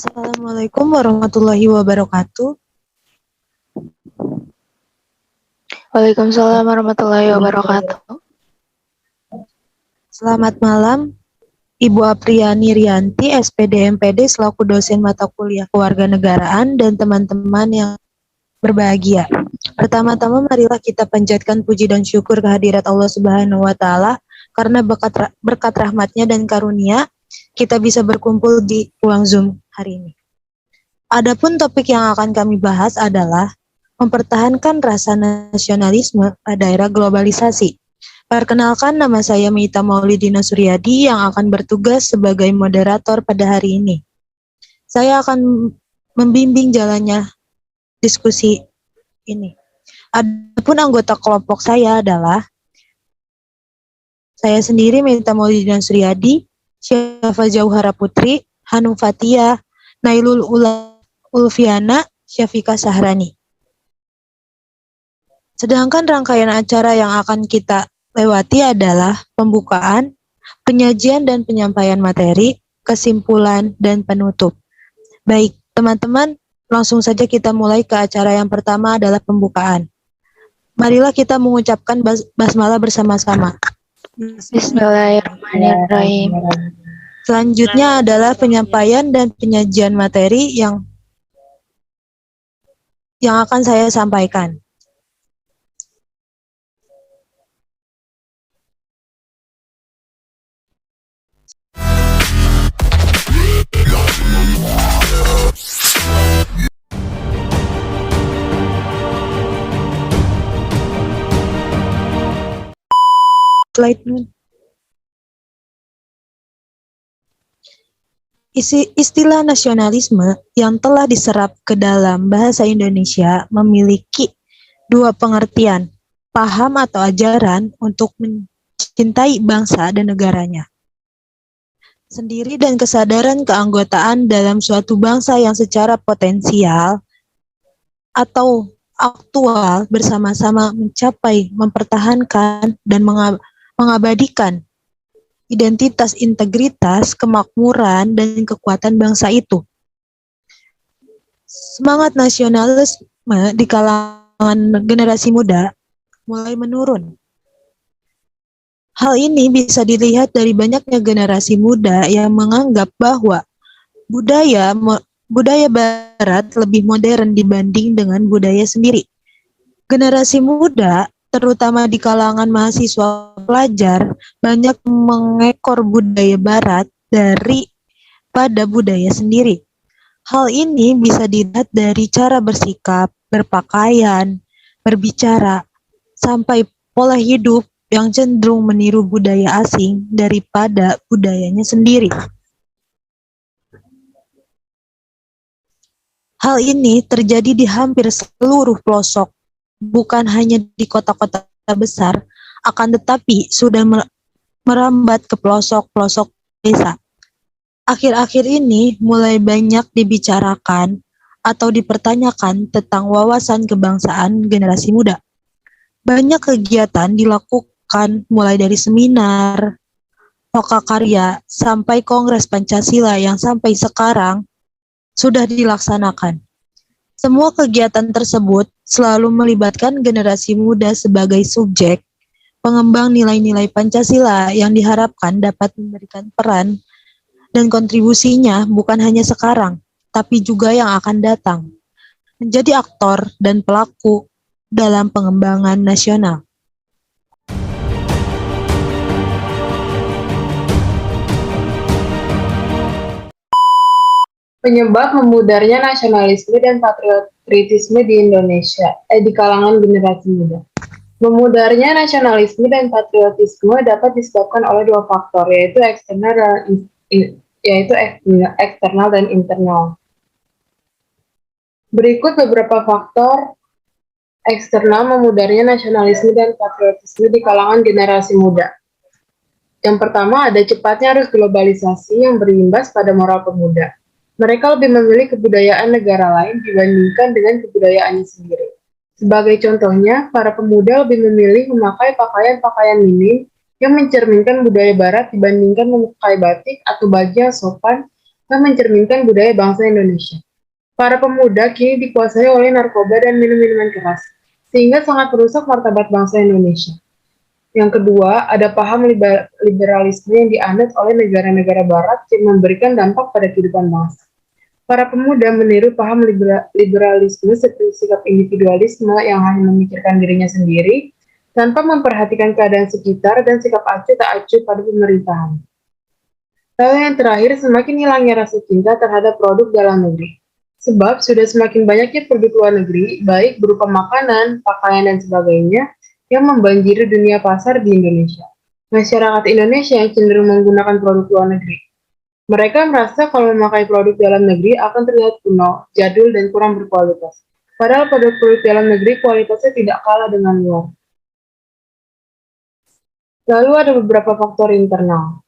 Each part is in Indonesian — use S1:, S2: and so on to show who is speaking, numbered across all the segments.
S1: Assalamualaikum warahmatullahi wabarakatuh.
S2: Waalaikumsalam warahmatullahi wabarakatuh.
S1: Selamat malam, Ibu Apriani Rianti, SPD MPD selaku dosen mata kuliah kewarganegaraan dan teman-teman yang berbahagia. Pertama-tama marilah kita panjatkan puji dan syukur kehadirat Allah Subhanahu wa taala karena berkat rahmatnya dan karunia kita bisa berkumpul di ruang Zoom hari ini. Adapun topik yang akan kami bahas adalah mempertahankan rasa nasionalisme pada era globalisasi. Perkenalkan, nama saya Mita Maulidina Suryadi yang akan bertugas sebagai moderator pada hari ini. Saya akan membimbing jalannya diskusi ini. Adapun anggota kelompok saya adalah saya sendiri Mita Maulidina Suryadi, Syafa Jauhara Putri, Hanum Fatia, Nailul Ulfiana, Syafika Sahrani. Sedangkan rangkaian acara yang akan kita lewati adalah pembukaan, penyajian dan penyampaian materi, kesimpulan, dan penutup. Baik, teman-teman, langsung saja kita mulai ke acara yang pertama adalah pembukaan. Marilah kita mengucapkan basmalah bersama-sama.
S2: Bismillahirrahmanirrahim.
S1: Selanjutnya adalah penyampaian dan penyajian materi yang akan saya sampaikan. Slide. Istilah nasionalisme yang telah diserap ke dalam bahasa Indonesia memiliki dua pengertian, paham atau ajaran untuk mencintai bangsa dan negaranya sendiri dan kesadaran keanggotaan dalam suatu bangsa yang secara potensial atau aktual bersama-sama mencapai, mempertahankan, dan mengabadikan identitas, integritas, kemakmuran, dan kekuatan bangsa itu. Semangat nasionalisme di kalangan generasi muda mulai menurun. Hal ini bisa dilihat dari banyaknya generasi muda yang menganggap bahwa budaya Barat lebih modern dibanding dengan budaya sendiri. Generasi muda, terutama di kalangan mahasiswa pelajar, banyak mengekor budaya Barat daripada budaya sendiri. Hal ini bisa dilihat dari cara bersikap, berpakaian, berbicara, sampai pola hidup yang cenderung meniru budaya asing daripada budayanya sendiri. Hal ini terjadi di hampir seluruh pelosok, bukan hanya di kota-kota besar, akan tetapi sudah merambat ke pelosok-pelosok desa. Akhir-akhir ini mulai banyak dibicarakan atau dipertanyakan tentang wawasan kebangsaan generasi muda. Banyak kegiatan dilakukan mulai dari seminar, lokakarya, sampai Kongres Pancasila yang sampai sekarang sudah dilaksanakan. Semua kegiatan tersebut selalu melibatkan generasi muda sebagai subjek pengembang nilai-nilai Pancasila yang diharapkan dapat memberikan peran dan kontribusinya bukan hanya sekarang, tapi juga yang akan datang, menjadi aktor dan pelaku dalam pengembangan nasional.
S3: Penyebab memudarnya nasionalisme dan patriotisme di Indonesia, di kalangan generasi muda. Memudarnya nasionalisme dan patriotisme dapat disebabkan oleh dua faktor, yaitu eksternal dan internal. Berikut beberapa faktor eksternal memudarnya nasionalisme dan patriotisme di kalangan generasi muda. Yang pertama, ada cepatnya arus globalisasi yang berimbas pada moral pemuda. Mereka lebih memilih kebudayaan negara lain dibandingkan dengan kebudayaannya sendiri. Sebagai contohnya, para pemuda lebih memilih memakai pakaian-pakaian minim yang mencerminkan budaya Barat dibandingkan memakai batik atau baju yang sopan yang mencerminkan budaya bangsa Indonesia. Para pemuda kini dikuasai oleh narkoba dan minum-minuman keras, sehingga sangat merusak martabat bangsa Indonesia. Yang kedua, ada paham liberalisme yang dianut oleh negara-negara barat yang memberikan dampak pada kehidupan bangsa. Para pemuda meniru paham liberalisme seperti sikap individualisme yang hanya memikirkan dirinya sendiri, tanpa memperhatikan keadaan sekitar dan sikap acuh tak acuh pada pemerintahan. Lalu yang terakhir, semakin hilangnya rasa cinta terhadap produk dalam negeri. Sebab sudah semakin banyaknya produk luar negeri, baik berupa makanan, pakaian, dan sebagainya, yang membanjiri dunia pasar di Indonesia. Masyarakat Indonesia yang cenderung menggunakan produk luar negeri. Mereka merasa kalau memakai produk dalam negeri akan terlihat kuno, jadul, dan kurang berkualitas. Padahal produk-produk dalam negeri kualitasnya tidak kalah dengan luar. Lalu ada beberapa faktor internal.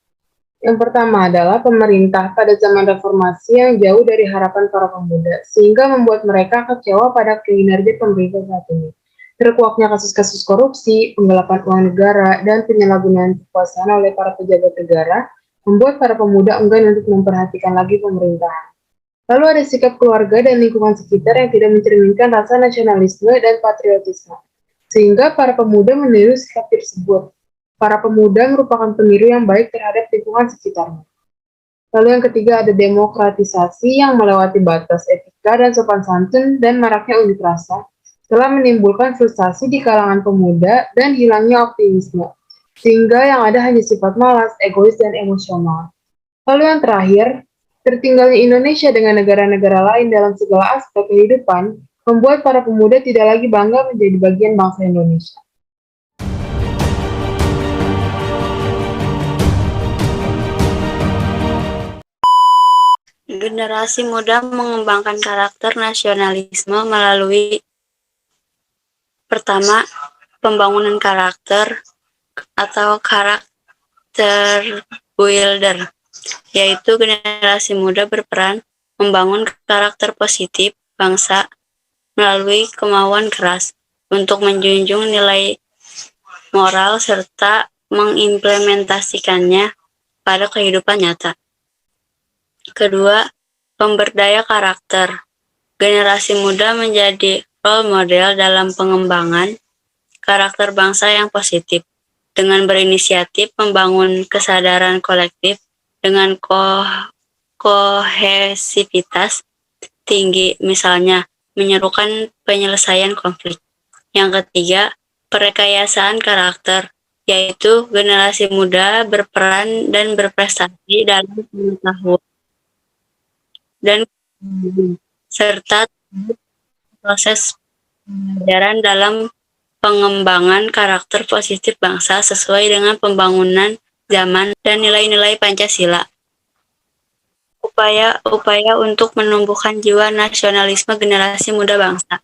S3: Yang pertama adalah pemerintah pada zaman reformasi yang jauh dari harapan para pemuda, sehingga membuat mereka kecewa pada kinerja pemerintah saat ini. Terkuaknya kasus-kasus korupsi, penggelapan uang negara, dan penyalahgunaan kekuasaan oleh para pejabat negara, membuat para pemuda enggan untuk memperhatikan lagi pemerintahan. Lalu ada sikap keluarga dan lingkungan sekitar yang tidak mencerminkan rasa nasionalisme dan patriotisme, sehingga para pemuda meniru sikap tersebut. Para pemuda merupakan peniru yang baik terhadap lingkungan sekitarnya. Lalu yang ketiga ada demokratisasi yang melewati batas etika dan sopan santun dan maraknya unjuk rasa, telah menimbulkan frustasi di kalangan pemuda dan hilangnya optimisme, sehingga yang ada hanya sifat malas, egois, dan emosional. Lalu yang terakhir, tertinggalnya Indonesia dengan negara-negara lain dalam segala aspek kehidupan membuat para pemuda tidak lagi bangga menjadi bagian bangsa Indonesia.
S4: Generasi muda mengembangkan karakter nasionalisme melalui pertama, pembangunan karakter atau karakter builder, yaitu generasi muda berperan membangun karakter positif bangsa melalui kemauan keras untuk menjunjung nilai moral serta mengimplementasikannya pada kehidupan nyata. Kedua, pemberdaya karakter. Generasi muda menjadi role model dalam pengembangan karakter bangsa yang positif, dengan berinisiatif membangun kesadaran kolektif dengan kohesivitas tinggi, misalnya menyerukan penyelesaian konflik. Yang ketiga, perekayasaan karakter, yaitu generasi muda berperan dan berprestasi dalam pengetahuan dan serta proses pembelajaran dalam pengembangan karakter positif bangsa sesuai dengan pembangunan zaman dan nilai-nilai Pancasila. Upaya untuk menumbuhkan jiwa nasionalisme generasi muda bangsa.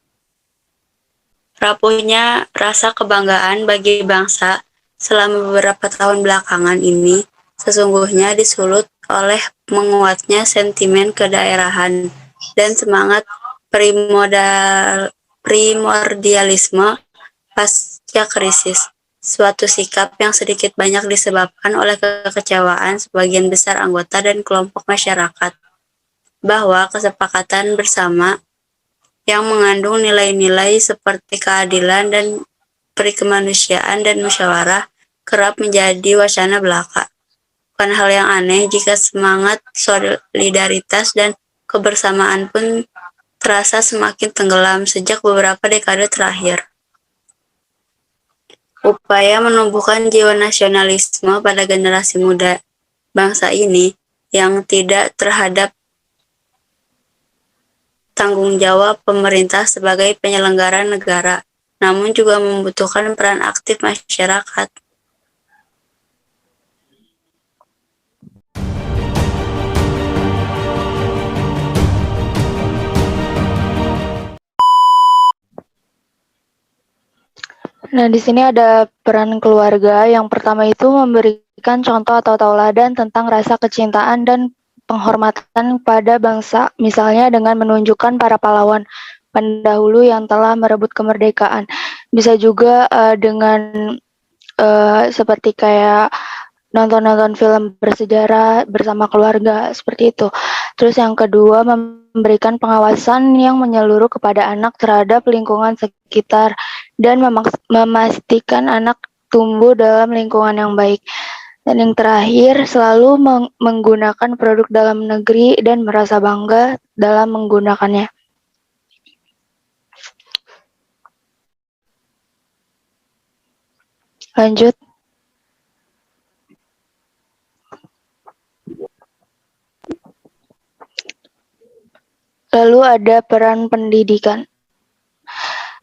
S4: Rapuhnya rasa kebanggaan bagi bangsa selama beberapa tahun belakangan ini sesungguhnya disulut oleh menguatnya sentimen kedaerahan dan semangat primordialisme pasca krisis, suatu sikap yang sedikit banyak disebabkan oleh kekecewaan sebagian besar anggota dan kelompok masyarakat, bahwa kesepakatan bersama yang mengandung nilai-nilai seperti keadilan dan perikemanusiaan dan musyawarah kerap menjadi wacana belaka. Bukan hal yang aneh jika semangat solidaritas dan kebersamaan pun terasa semakin tenggelam sejak beberapa dekade terakhir. Upaya menumbuhkan jiwa nasionalisme pada generasi muda bangsa ini yang tidak terhadap tanggung jawab pemerintah sebagai penyelenggara negara, namun juga membutuhkan peran aktif masyarakat.
S2: Nah, di sini ada peran keluarga. Yang pertama itu memberikan contoh atau tauladan tentang rasa kecintaan dan penghormatan pada bangsa, misalnya dengan menunjukkan para pahlawan pendahulu yang telah merebut kemerdekaan. Bisa juga dengan seperti kayak nonton-nonton film bersejarah bersama keluarga, seperti itu. Terus yang kedua, memberikan pengawasan yang menyeluruh kepada anak terhadap lingkungan sekitar dan memastikan anak tumbuh dalam lingkungan yang baik. Dan yang terakhir, selalu menggunakan produk dalam negeri dan merasa bangga dalam menggunakannya. Lanjut. Lalu ada peran pendidikan.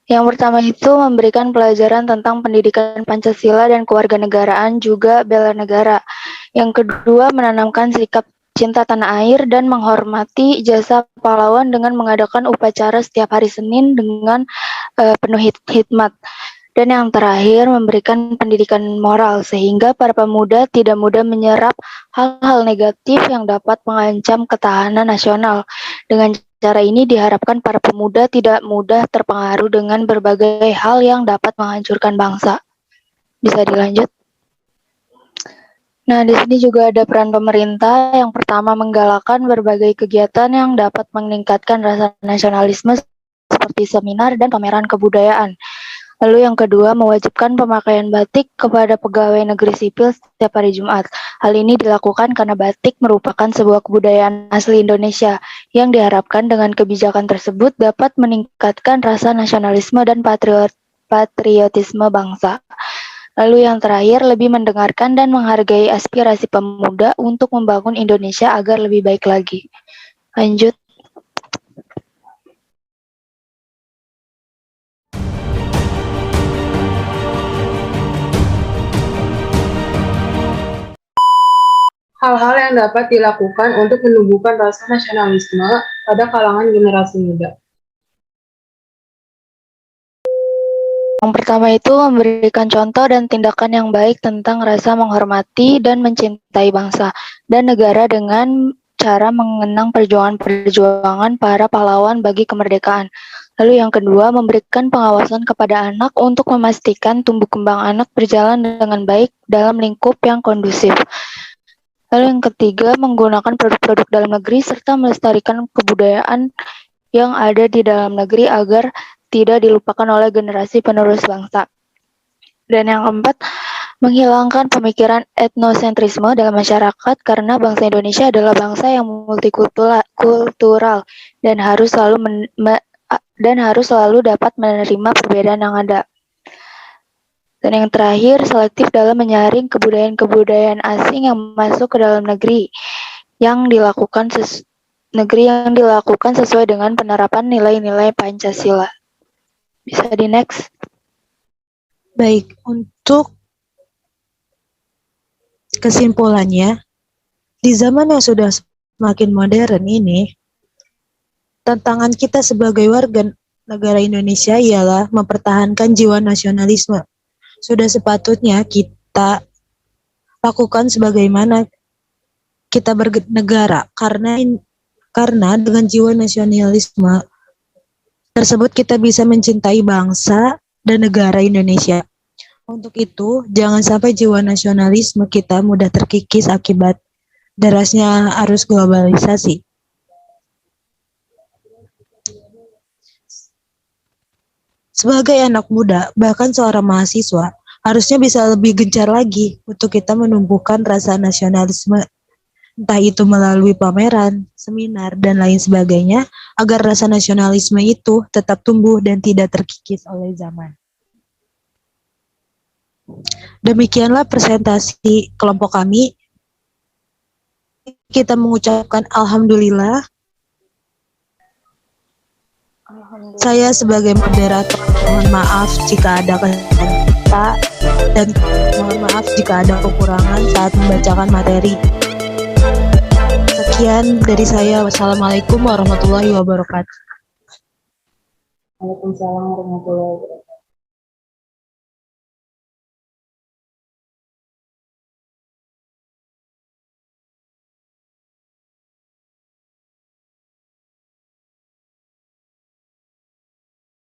S2: Yang pertama itu memberikan pelajaran tentang pendidikan Pancasila dan kewarganegaraan juga bela negara. Yang kedua menanamkan sikap cinta tanah air dan menghormati jasa pahlawan dengan mengadakan upacara setiap hari Senin dengan penuh hikmat. Dan yang terakhir memberikan pendidikan moral sehingga para pemuda tidak mudah menyerap hal-hal negatif yang dapat mengancam ketahanan nasional. Dengan cara ini diharapkan para pemuda tidak mudah terpengaruh dengan berbagai hal yang dapat menghancurkan bangsa. Bisa dilanjut? Nah, di sini juga ada peran pemerintah. Yang pertama, menggalakkan berbagai kegiatan yang dapat meningkatkan rasa nasionalisme seperti seminar dan pameran kebudayaan. Lalu yang kedua, mewajibkan pemakaian batik kepada pegawai negeri sipil setiap hari Jumat. Hal ini dilakukan karena batik merupakan sebuah kebudayaan asli Indonesia yang diharapkan dengan kebijakan tersebut dapat meningkatkan rasa nasionalisme dan patriotisme bangsa. Lalu yang terakhir, lebih mendengarkan dan menghargai aspirasi pemuda untuk membangun Indonesia agar lebih baik lagi. Lanjut.
S3: Hal-hal yang dapat dilakukan untuk menumbuhkan rasa nasionalisme pada kalangan generasi muda.
S2: Yang pertama itu memberikan contoh dan tindakan yang baik tentang rasa menghormati dan mencintai bangsa dan negara dengan cara mengenang perjuangan-perjuangan para pahlawan bagi kemerdekaan. Lalu yang kedua, memberikan pengawasan kepada anak untuk memastikan tumbuh kembang anak berjalan dengan baik dalam lingkup yang kondusif. Lalu yang ketiga, menggunakan produk-produk dalam negeri serta melestarikan kebudayaan yang ada di dalam negeri agar tidak dilupakan oleh generasi penerus bangsa. Dan yang keempat, menghilangkan pemikiran etnosentrisme dalam masyarakat karena bangsa Indonesia adalah bangsa yang multikultural dan harus selalu dapat menerima perbedaan yang ada. Dan yang terakhir, selektif dalam menyaring kebudayaan-kebudayaan asing yang masuk ke dalam negeri yang dilakukan sesuai dengan penerapan nilai-nilai Pancasila. Bisa di next.
S1: Baik, untuk kesimpulannya, di zaman yang sudah semakin modern ini, tantangan kita sebagai warga negara Indonesia ialah mempertahankan jiwa nasionalisme. Sudah sepatutnya kita lakukan sebagaimana kita bernegara, karena dengan jiwa nasionalisme tersebut kita bisa mencintai bangsa dan negara Indonesia. Untuk itu, jangan sampai jiwa nasionalisme kita mudah terkikis akibat derasnya arus globalisasi. Sebagai anak muda, bahkan seorang mahasiswa, harusnya bisa lebih gencar lagi untuk kita menumbuhkan rasa nasionalisme, entah itu melalui pameran, seminar, dan lain sebagainya, agar rasa nasionalisme itu tetap tumbuh dan tidak terkikis oleh zaman. Demikianlah presentasi kelompok kami. Kita mengucapkan Alhamdulillah. Saya sebagai moderator mohon maaf jika ada kata dan mohon maaf jika ada kekurangan saat membacakan materi. Sekian dari saya. Wassalamualaikum warahmatullahi wabarakatuh.
S3: Waalaikumsalam warahmatullahi wabarakatuh.